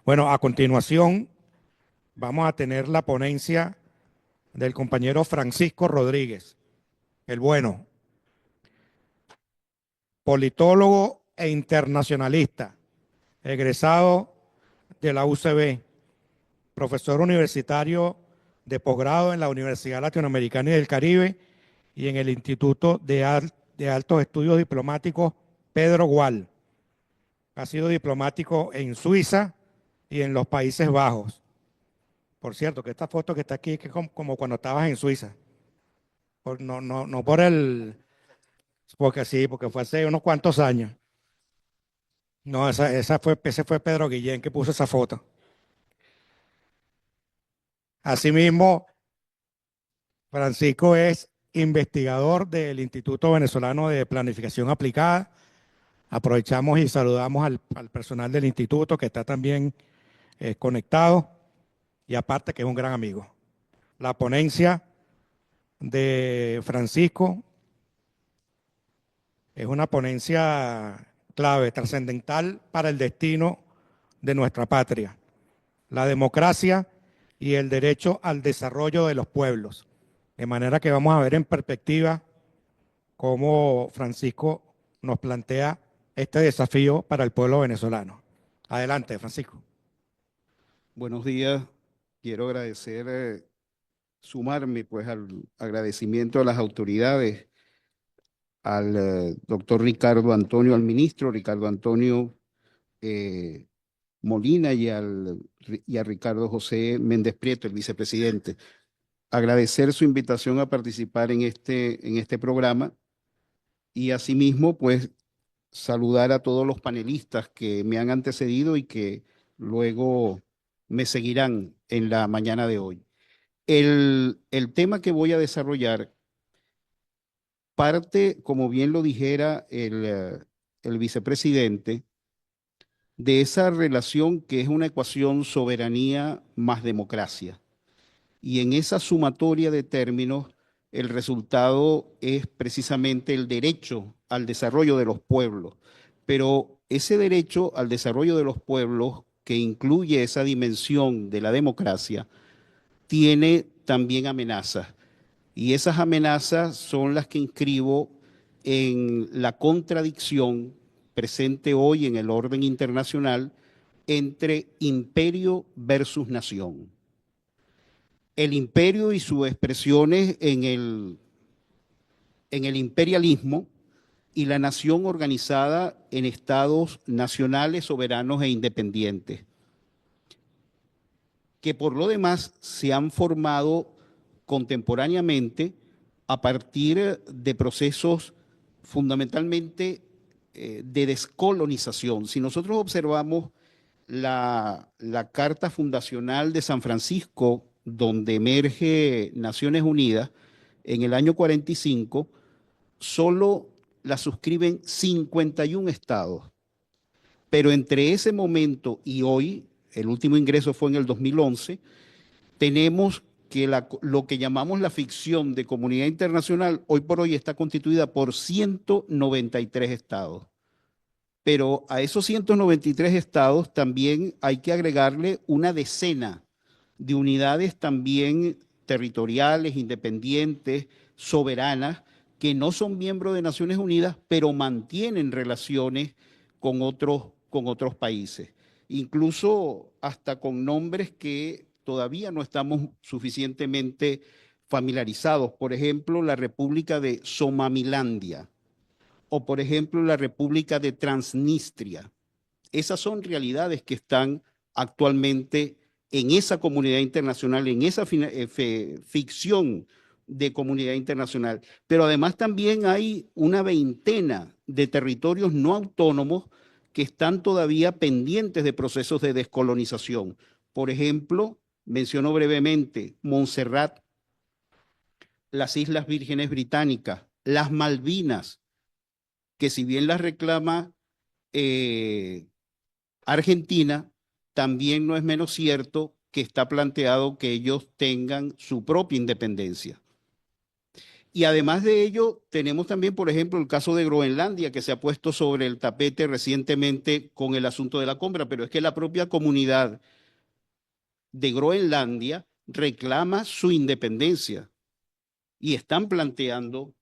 Bueno, a continuación vamos a tener la ponencia del compañero Francisco Rodríguez, el bueno, politólogo e internacionalista, egresado de la UCB, profesor universitario de posgrado en la Universidad Latinoamericana y del Caribe y en el Instituto de Altos Estudios Diplomáticos Pedro Gual. Ha sido diplomático en Suiza y en los Países Bajos. Por cierto, que esta foto que está aquí es que como cuando estabas en Suiza. No por porque sí, porque fue hace unos cuantos años. No, ese fue Pedro Guillén que puso esa foto. Asimismo, Francisco es investigador del Instituto Venezolano de Planificación Aplicada. Aprovechamos y saludamos al personal del instituto que está también conectado y aparte que es un gran amigo. La ponencia de Francisco es una ponencia clave, trascendental para el destino de nuestra patria, la democracia y el derecho al desarrollo de los pueblos. De manera que vamos a ver en perspectiva cómo Francisco nos plantea este desafío para el pueblo venezolano. Adelante, Francisco. Buenos días. Quiero agradecer, sumarme pues al agradecimiento a las autoridades, al doctor Ricardo Antonio, al ministro Ricardo Antonio eh, Molina y a Ricardo José Méndez Prieto, el vicepresidente. Agradecer su invitación a participar en este programa y asimismo pues saludar a todos los panelistas que me han antecedido y que luego me seguirán en la mañana de hoy. El tema que voy a desarrollar parte, como bien lo dijera el vicepresidente, de esa relación que es una ecuación soberanía más democracia. Y en esa sumatoria de términos, el resultado es precisamente el derecho al desarrollo de los pueblos. Pero ese derecho al desarrollo de los pueblos, que incluye esa dimensión de la democracia, tiene también amenazas. Y esas amenazas son las que inscribo en la contradicción presente hoy en el orden internacional entre imperio versus nación. El imperio y sus expresiones en el imperialismo y la nación organizada en estados nacionales, soberanos e independientes, que por lo demás se han formado contemporáneamente a partir de procesos fundamentalmente de descolonización. Si nosotros observamos la Carta Fundacional de San Francisco, donde emerge Naciones Unidas, en el año 45, solo la suscriben 51 estados. Pero entre ese momento y hoy, el último ingreso fue en el 2011, tenemos que lo que llamamos la ficción de comunidad internacional, hoy por hoy está constituida por 193 estados. Pero a esos 193 estados también hay que agregarle una decena de unidades también territoriales, independientes, soberanas, que no son miembros de Naciones Unidas, pero mantienen relaciones con otros países, incluso hasta con nombres que todavía no estamos suficientemente familiarizados. Por ejemplo, la República de Somalilandia o, por ejemplo, la República de Transnistria. Esas son realidades que están actualmente en esa comunidad internacional, en esa ficción de comunidad internacional. Pero además también hay una veintena de territorios no autónomos que están todavía pendientes de procesos de descolonización. Por ejemplo, menciono brevemente Montserrat, las Islas Vírgenes Británicas, las Malvinas, que si bien las reclama Argentina, también no es menos cierto que está planteado que ellos tengan su propia independencia. Y además de ello, tenemos también, por ejemplo, el caso de Groenlandia, que se ha puesto sobre el tapete recientemente con el asunto de la compra, pero es que la propia comunidad de Groenlandia reclama su independencia y están planteándola.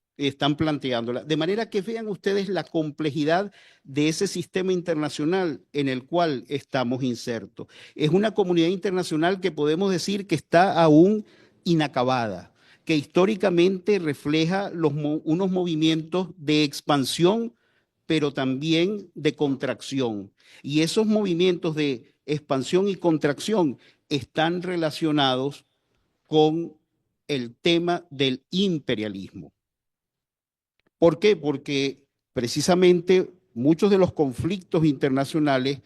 De manera que vean ustedes la complejidad de ese sistema internacional en el cual estamos insertos. Es una comunidad internacional que podemos decir que está aún inacabada, que históricamente refleja unos movimientos de expansión, pero también de contracción. Y esos movimientos de expansión y contracción están relacionados con el tema del imperialismo. ¿Por qué? Porque precisamente muchos de los conflictos internacionales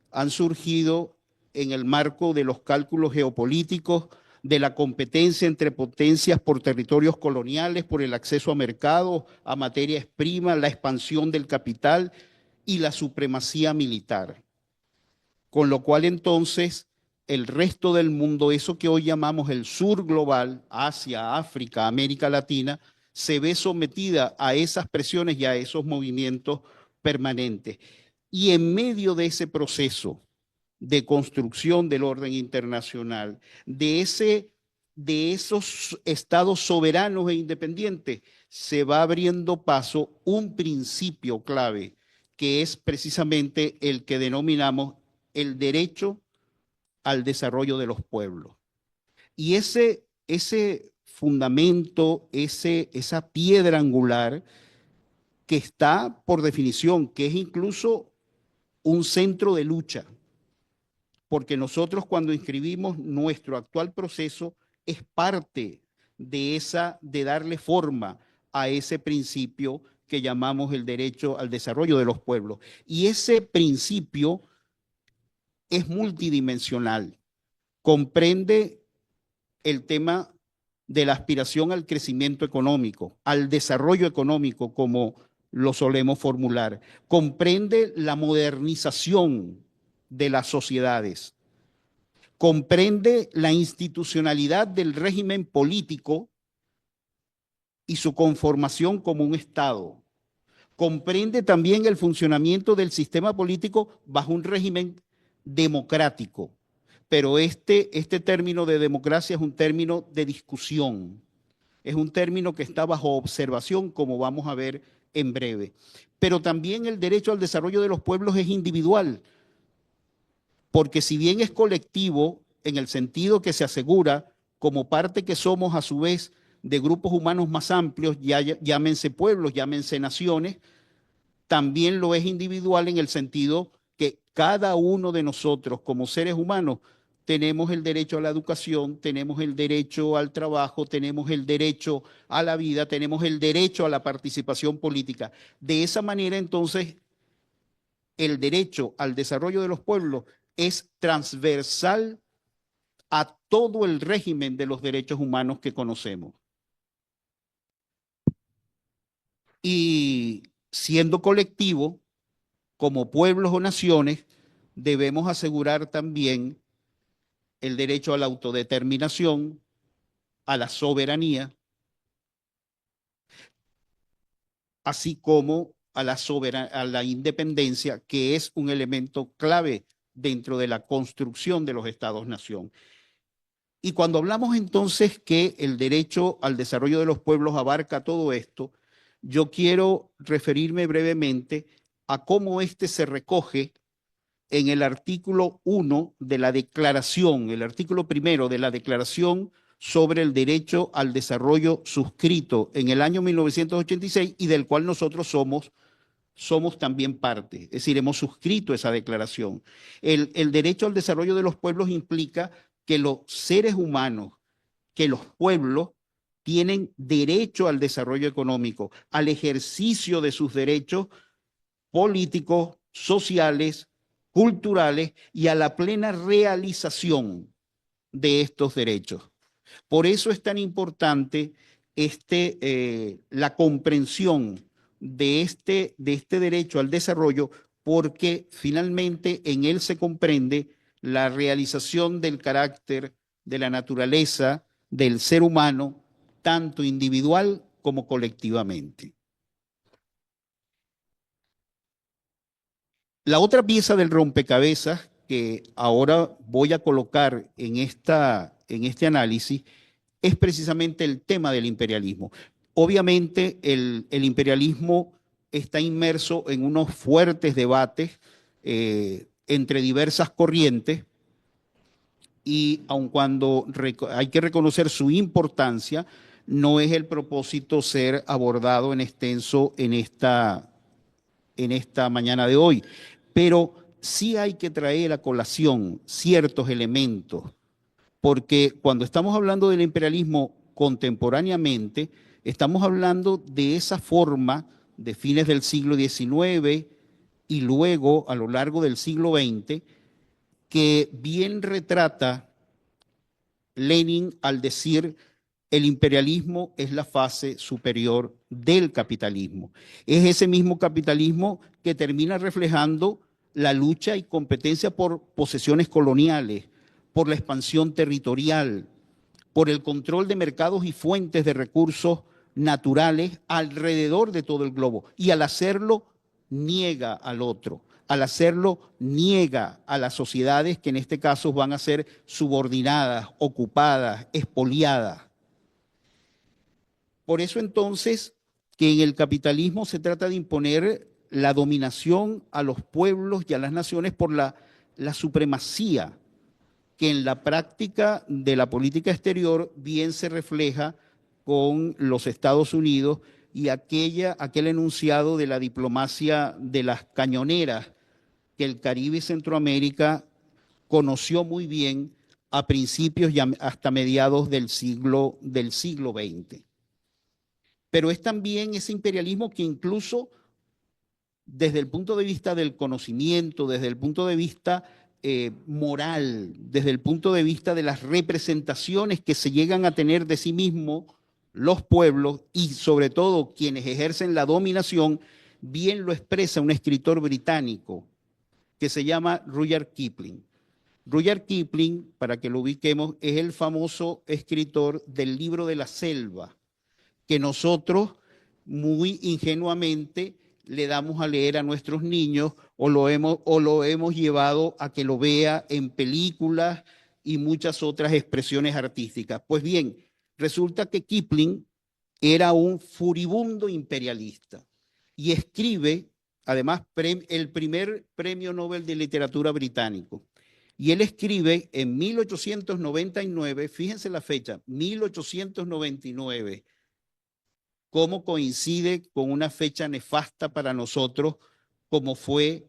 han surgido en el marco de los cálculos geopolíticos, de la competencia entre potencias por territorios coloniales, por el acceso a mercados, a materias primas, la expansión del capital y la supremacía militar. Con lo cual entonces el resto del mundo, eso que hoy llamamos el sur global, Asia, África, América Latina, se ve sometida a esas presiones y a esos movimientos permanentes. Y en medio de ese proceso de construcción del orden internacional, de esos estados soberanos e independientes, se va abriendo paso un principio clave, que es precisamente el que denominamos el derecho al desarrollo de los pueblos. Y ese fundamento, esa piedra angular que está por definición, que es incluso un centro de lucha, porque nosotros cuando inscribimos nuestro actual proceso es parte de darle forma a ese principio que llamamos el derecho al desarrollo de los pueblos. Y ese principio es multidimensional, comprende el tema de la aspiración al crecimiento económico, al desarrollo económico, como lo solemos formular. Comprende la modernización de las sociedades. Comprende la institucionalidad del régimen político y su conformación como un Estado. Comprende también el funcionamiento del sistema político bajo un régimen democrático. Pero este término de democracia es un término de discusión, es un término que está bajo observación, como vamos a ver en breve. Pero también el derecho al desarrollo de los pueblos es individual, porque si bien es colectivo, en el sentido que se asegura como parte que somos a su vez de grupos humanos más amplios, llámense pueblos, llámense naciones, también lo es individual en el sentido que cada uno de nosotros como seres humanos tenemos el derecho a la educación, tenemos el derecho al trabajo, tenemos el derecho a la vida, tenemos el derecho a la participación política. De esa manera, entonces, el derecho al desarrollo de los pueblos es transversal a todo el régimen de los derechos humanos que conocemos. Y siendo colectivo, como pueblos o naciones, debemos asegurar también el derecho a la autodeterminación, a la soberanía, así como a la independencia, que es un elemento clave dentro de la construcción de los Estados-nación. Y cuando hablamos entonces que el derecho al desarrollo de los pueblos abarca todo esto, yo quiero referirme brevemente a cómo este se recoge en el artículo 1 de la declaración, el artículo primero de la declaración sobre el derecho al desarrollo suscrito en el año 1986 y del cual nosotros somos también parte, es decir, hemos suscrito esa declaración. El derecho al desarrollo de los pueblos implica que los seres humanos, que los pueblos tienen derecho al desarrollo económico, al ejercicio de sus derechos políticos, sociales, culturales y a la plena realización de estos derechos. Por eso es tan importante la comprensión de este derecho al desarrollo, porque finalmente en él se comprende la realización del carácter de la naturaleza del ser humano, tanto individual como colectivamente. La otra pieza del rompecabezas que ahora voy a colocar en este análisis es precisamente el tema del imperialismo. Obviamente el imperialismo está inmerso en unos fuertes debates entre diversas corrientes y aun cuando hay que reconocer su importancia, no es el propósito ser abordado en extenso en esta mañana de hoy. Pero sí hay que traer a colación ciertos elementos, porque cuando estamos hablando del imperialismo contemporáneamente, estamos hablando de esa forma de fines del siglo XIX y luego a lo largo del siglo XX, que bien retrata Lenin al decir el imperialismo es la fase superior del capitalismo. Es ese mismo capitalismo que termina reflejando la lucha y competencia por posesiones coloniales, por la expansión territorial, por el control de mercados y fuentes de recursos naturales alrededor de todo el globo. Y al hacerlo, niega al otro. Al hacerlo, niega a las sociedades que en este caso van a ser subordinadas, ocupadas, expoliadas. Por eso entonces que en el capitalismo se trata de imponer la dominación a los pueblos y a las naciones por la supremacía que en la práctica de la política exterior bien se refleja con los Estados Unidos y aquel enunciado de la diplomacia de las cañoneras que el Caribe y Centroamérica conoció muy bien a principios y hasta mediados del siglo XX. Pero es también ese imperialismo que incluso desde el punto de vista del conocimiento, desde el punto de vista moral, desde el punto de vista de las representaciones que se llegan a tener de sí mismos los pueblos y sobre todo quienes ejercen la dominación, bien lo expresa un escritor británico que se llama Rudyard Kipling. Rudyard Kipling, para que lo ubiquemos, es el famoso escritor del libro de la selva, que nosotros muy ingenuamente le damos a leer a nuestros niños o lo hemos llevado a que lo vea en películas y muchas otras expresiones artísticas. Pues bien, resulta que Kipling era un furibundo imperialista y escribe, además, el primer premio Nobel de Literatura británico. Y él escribe en 1899, fíjense la fecha, 1899, cómo coincide con una fecha nefasta para nosotros, como fue,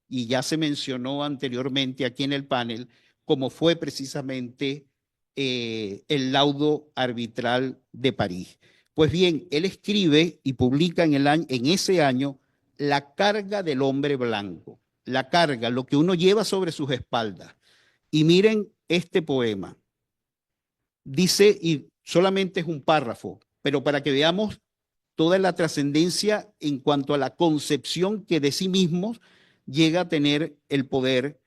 y ya se mencionó anteriormente aquí en el panel, como fue precisamente el laudo arbitral de París. Pues bien, él escribe y publica en ese año La carga del hombre blanco, la carga, lo que uno lleva sobre sus espaldas. Y miren este poema. Dice, y solamente es un párrafo, pero para que veamos toda la trascendencia en cuanto a la concepción que de sí mismos llega a tener el poder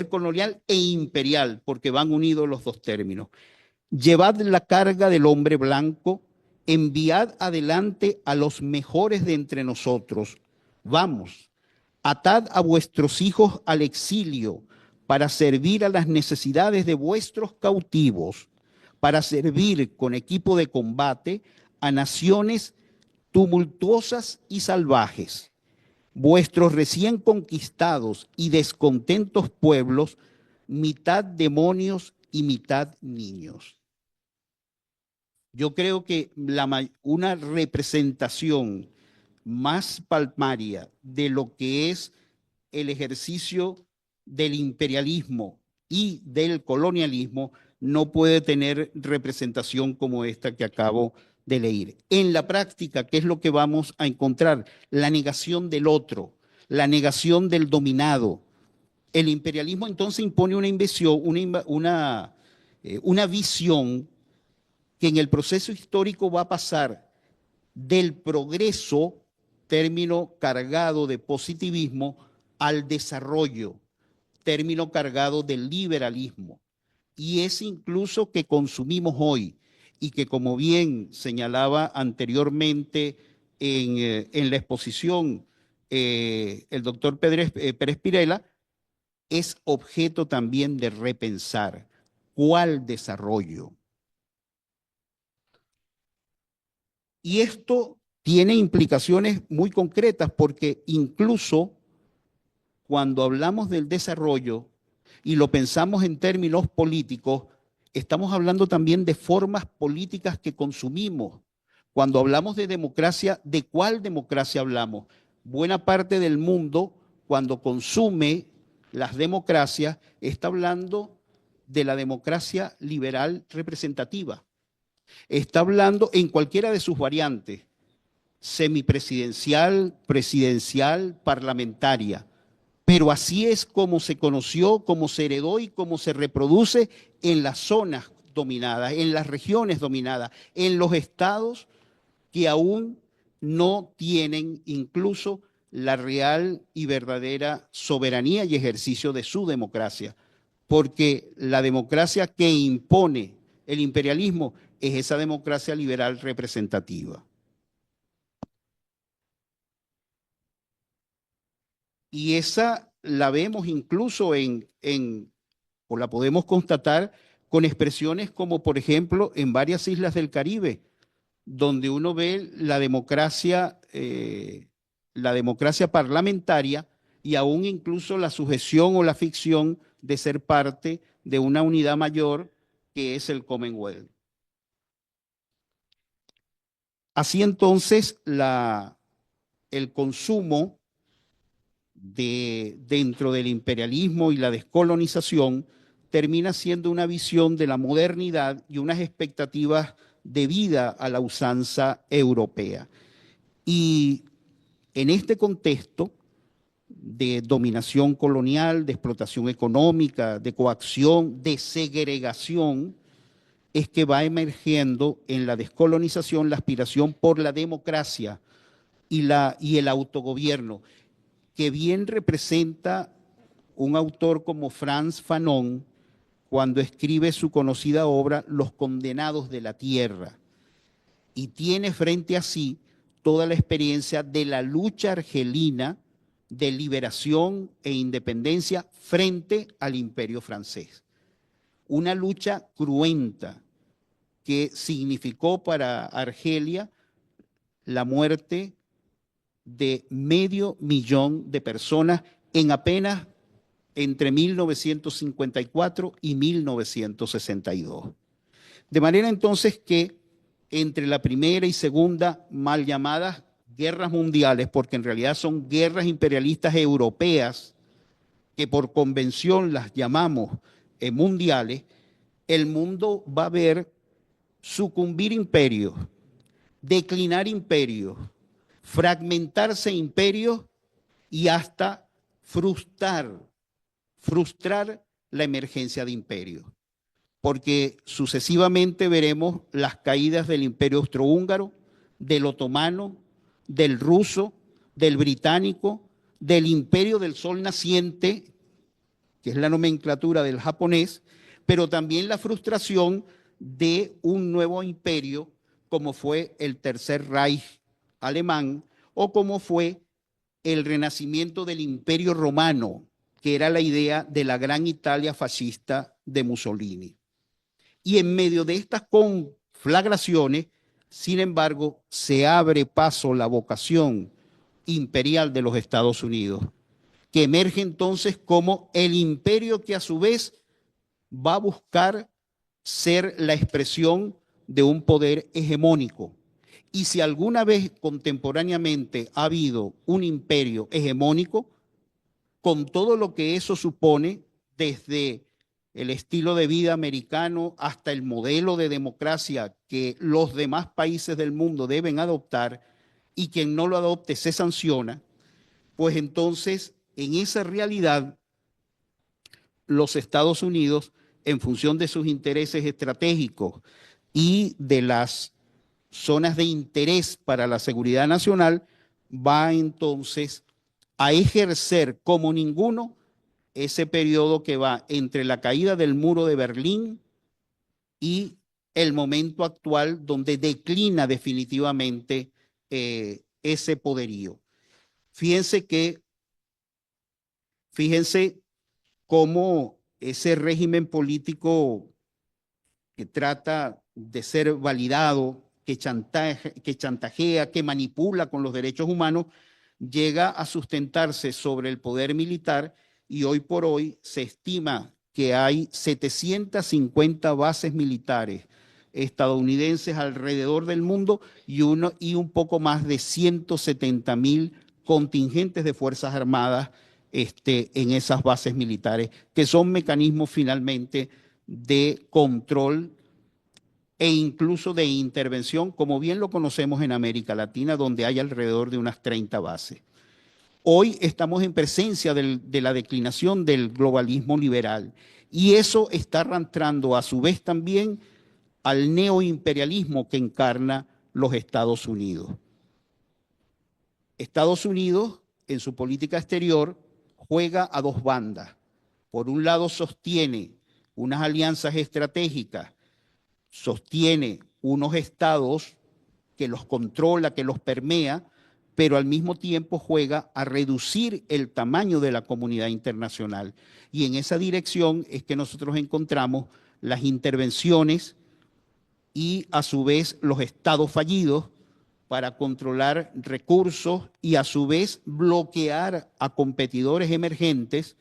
colonial e imperial, porque van unidos los dos términos. Llevad la carga del hombre blanco, enviad adelante a los mejores de entre nosotros. Vamos, atad a vuestros hijos al exilio para servir a las necesidades de vuestros cautivos, para servir con equipo de combate a naciones tumultuosas y salvajes. Vuestros recién conquistados y descontentos pueblos, mitad demonios y mitad niños. Yo creo que una representación más palmaria de lo que es el ejercicio del imperialismo y del colonialismo no puede tener representación como esta que acabo de leer. En la práctica, ¿qué es lo que vamos a encontrar? La negación del otro, la negación del dominado. El imperialismo entonces impone una visión que en el proceso histórico va a pasar del progreso, término cargado de positivismo, al desarrollo, término cargado del liberalismo. Y es incluso que consumimos hoy. y que, como bien señalaba anteriormente en la exposición el doctor Pérez Pirela, es objeto también de repensar cuál desarrollo. Y esto tiene implicaciones muy concretas porque incluso cuando hablamos del desarrollo y lo pensamos en términos políticos, estamos hablando también de formas políticas que consumimos. Cuando hablamos de democracia, ¿de cuál democracia hablamos? Buena parte del mundo, cuando consume las democracias, está hablando de la democracia liberal representativa. Está hablando en cualquiera de sus variantes, semipresidencial, presidencial, parlamentaria. Pero así es como se conoció, como se heredó y como se reproduce en las zonas dominadas, en las regiones dominadas, en los estados que aún no tienen incluso la real y verdadera soberanía y ejercicio de su democracia. Porque la democracia que impone el imperialismo es esa democracia liberal representativa. Y esa la vemos incluso o la podemos constatar con expresiones como, por ejemplo, en varias islas del Caribe, donde uno ve la democracia parlamentaria y aún incluso la sujeción o la ficción de ser parte de una unidad mayor que es el Commonwealth. Así entonces, el consumo dentro del imperialismo y la descolonización termina siendo una visión de la modernidad y unas expectativas de vida a la usanza europea. Y en este contexto de dominación colonial, de explotación económica, de coacción, de segregación, es que va emergiendo en la descolonización la aspiración por la democracia y el autogobierno, que bien representa un autor como Frantz Fanon cuando escribe su conocida obra Los condenados de la tierra, y tiene frente a sí toda la experiencia de la lucha argelina de liberación e independencia frente al imperio francés. Una lucha cruenta que significó para Argelia la muerte de 500.000 de personas en apenas entre 1954 y 1962. De manera entonces que entre la primera y segunda mal llamadas guerras mundiales, porque en realidad son guerras imperialistas europeas, que por convención las llamamos mundiales, el mundo va a ver sucumbir imperios, declinar imperios, fragmentarse imperios y hasta frustrar la emergencia de imperios. Porque sucesivamente veremos las caídas del imperio austrohúngaro, del otomano, del ruso, del británico, del imperio del sol naciente, que es la nomenclatura del japonés, pero también la frustración de un nuevo imperio como fue el Tercer Reich alemán o como fue el renacimiento del Imperio Romano, que era la idea de la gran Italia fascista de Mussolini. Y en medio de estas conflagraciones, sin embargo, se abre paso la vocación imperial de los Estados Unidos, que emerge entonces como el imperio que a su vez va a buscar ser la expresión de un poder hegemónico. Y si alguna vez contemporáneamente ha habido un imperio hegemónico, con todo lo que eso supone, desde el estilo de vida americano hasta el modelo de democracia que los demás países del mundo deben adoptar, y quien no lo adopte se sanciona, pues entonces en esa realidad los Estados Unidos, en función de sus intereses estratégicos y de las zonas de interés para la seguridad nacional, va entonces a ejercer como ninguno ese periodo que va entre la caída del muro de Berlín y el momento actual donde declina definitivamente ese poderío. Fíjense cómo ese régimen político que trata de ser validado, que chantajea, que manipula con los derechos humanos, llega a sustentarse sobre el poder militar, y hoy por hoy se estima que hay 750 bases militares estadounidenses alrededor del mundo y un poco más de 170.000 contingentes de Fuerzas Armadas en esas bases militares, que son mecanismos finalmente de control e incluso de intervención, como bien lo conocemos en América Latina, donde hay alrededor de unas 30 bases. Hoy estamos en presencia de la declinación del globalismo liberal, y eso está arrastrando a su vez también al neoimperialismo que encarna los Estados Unidos. Estados Unidos, en su política exterior, juega a dos bandas. Por un lado, sostiene unas alianzas estratégicas, sostiene unos estados que los controla, que los permea, pero al mismo tiempo juega a reducir el tamaño de la comunidad internacional. Y en esa dirección es que nosotros encontramos las intervenciones y a su vez los estados fallidos para controlar recursos y a su vez bloquear a competidores emergentes.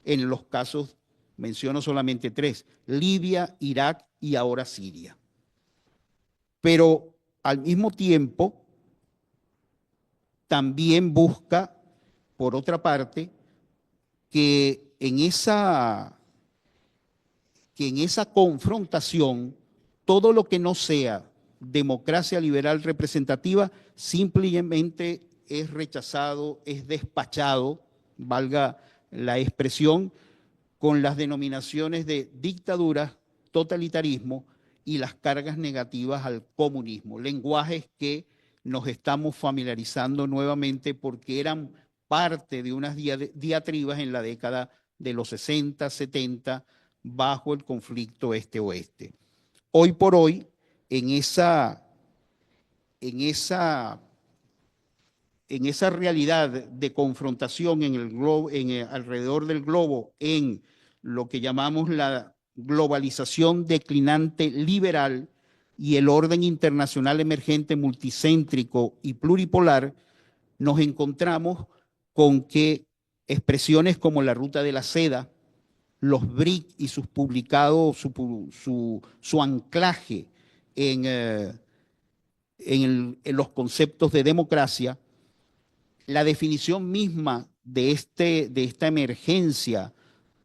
En los casos, menciono solamente tres: Libia, Irak y ahora Siria. Pero al mismo tiempo también busca, por otra parte, que en esa confrontación, todo lo que no sea democracia liberal representativa simplemente es rechazado, es despachado, valga la expresión, con las denominaciones de dictadura, totalitarismo y las cargas negativas al comunismo, lenguajes que nos estamos familiarizando nuevamente porque eran parte de unas diatribas en la década de los 60, 70, bajo el conflicto este-oeste. Hoy por hoy, en esa realidad de confrontación alrededor del globo, en lo que llamamos la globalización declinante liberal y el orden internacional emergente multicéntrico y pluripolar, nos encontramos con que expresiones como la Ruta de la Seda, los BRIC y sus publicados, su anclaje en los conceptos de democracia, la definición misma de esta emergencia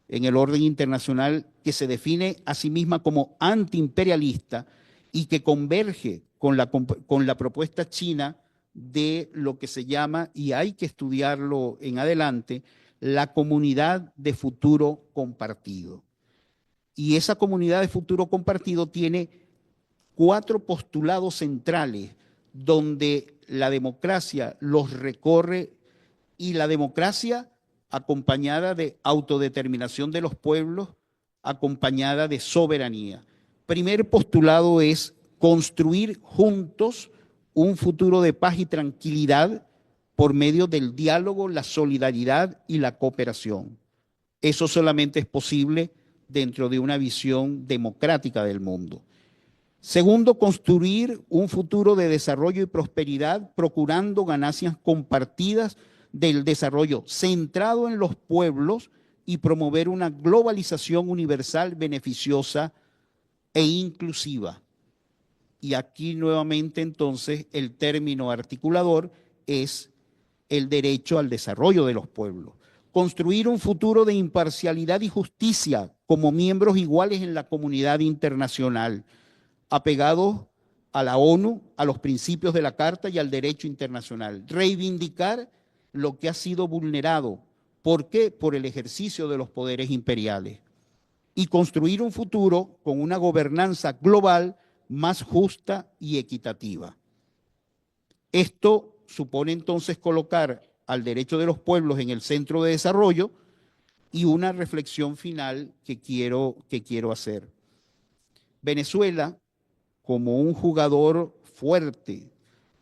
en el orden internacional, que se define a sí misma como antiimperialista y que converge con la propuesta china de lo que se llama, y hay que estudiarlo en adelante, la comunidad de futuro compartido. Y esa comunidad de futuro compartido tiene 4 postulados centrales donde la democracia los recorre, y la democracia acompañada de autodeterminación de los pueblos, acompañada de soberanía. Primer postulado es construir juntos un futuro de paz y tranquilidad por medio del diálogo, la solidaridad y la cooperación. Eso solamente es posible dentro de una visión democrática del mundo. Segundo, construir un futuro de desarrollo y prosperidad procurando ganancias compartidas del desarrollo centrado en los pueblos y promover una globalización universal beneficiosa e inclusiva. Y aquí nuevamente entonces el término articulador es el derecho al desarrollo de los pueblos. Construir un futuro de imparcialidad y justicia como miembros iguales en la comunidad internacional, apegados a la ONU, a los principios de la Carta y al derecho internacional. Reivindicar lo que ha sido vulnerado. ¿Por qué? Por el ejercicio de los poderes imperiales. Y construir un futuro con una gobernanza global más justa y equitativa. Esto supone entonces colocar al derecho de los pueblos en el centro de desarrollo, y una reflexión final que quiero hacer. Venezuela como un jugador fuerte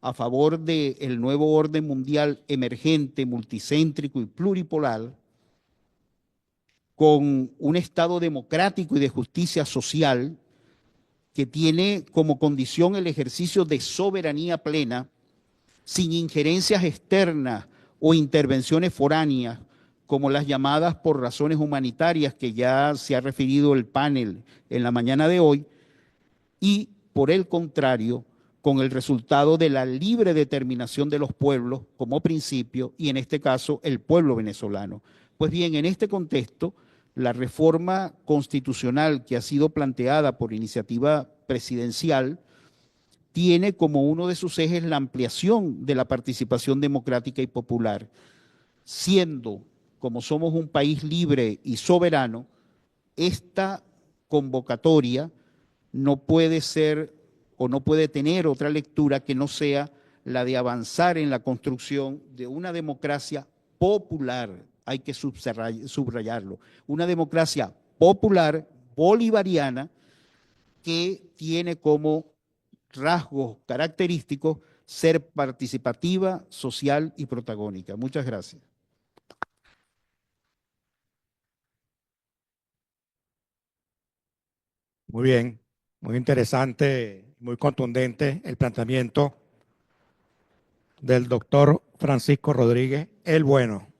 a favor del nuevo orden mundial emergente, multicéntrico y pluripolar, con un Estado democrático y de justicia social que tiene como condición el ejercicio de soberanía plena, sin injerencias externas o intervenciones foráneas, como las llamadas por razones humanitarias, que ya se ha referido el panel en la mañana de hoy, y por el contrario, con el resultado de la libre determinación de los pueblos como principio, y en este caso el pueblo venezolano. Pues bien, en este contexto, la reforma constitucional que ha sido planteada por iniciativa presidencial tiene como uno de sus ejes la ampliación de la participación democrática y popular, siendo, como somos un país libre y soberano, esta convocatoria no puede ser o no puede tener otra lectura que no sea la de avanzar en la construcción de una democracia popular. Hay que subrayarlo, una democracia popular bolivariana que tiene como rasgos característicos ser participativa, social y protagónica. Muchas gracias. Muy bien, muy interesante, muy contundente el planteamiento del doctor Francisco Rodríguez, el bueno.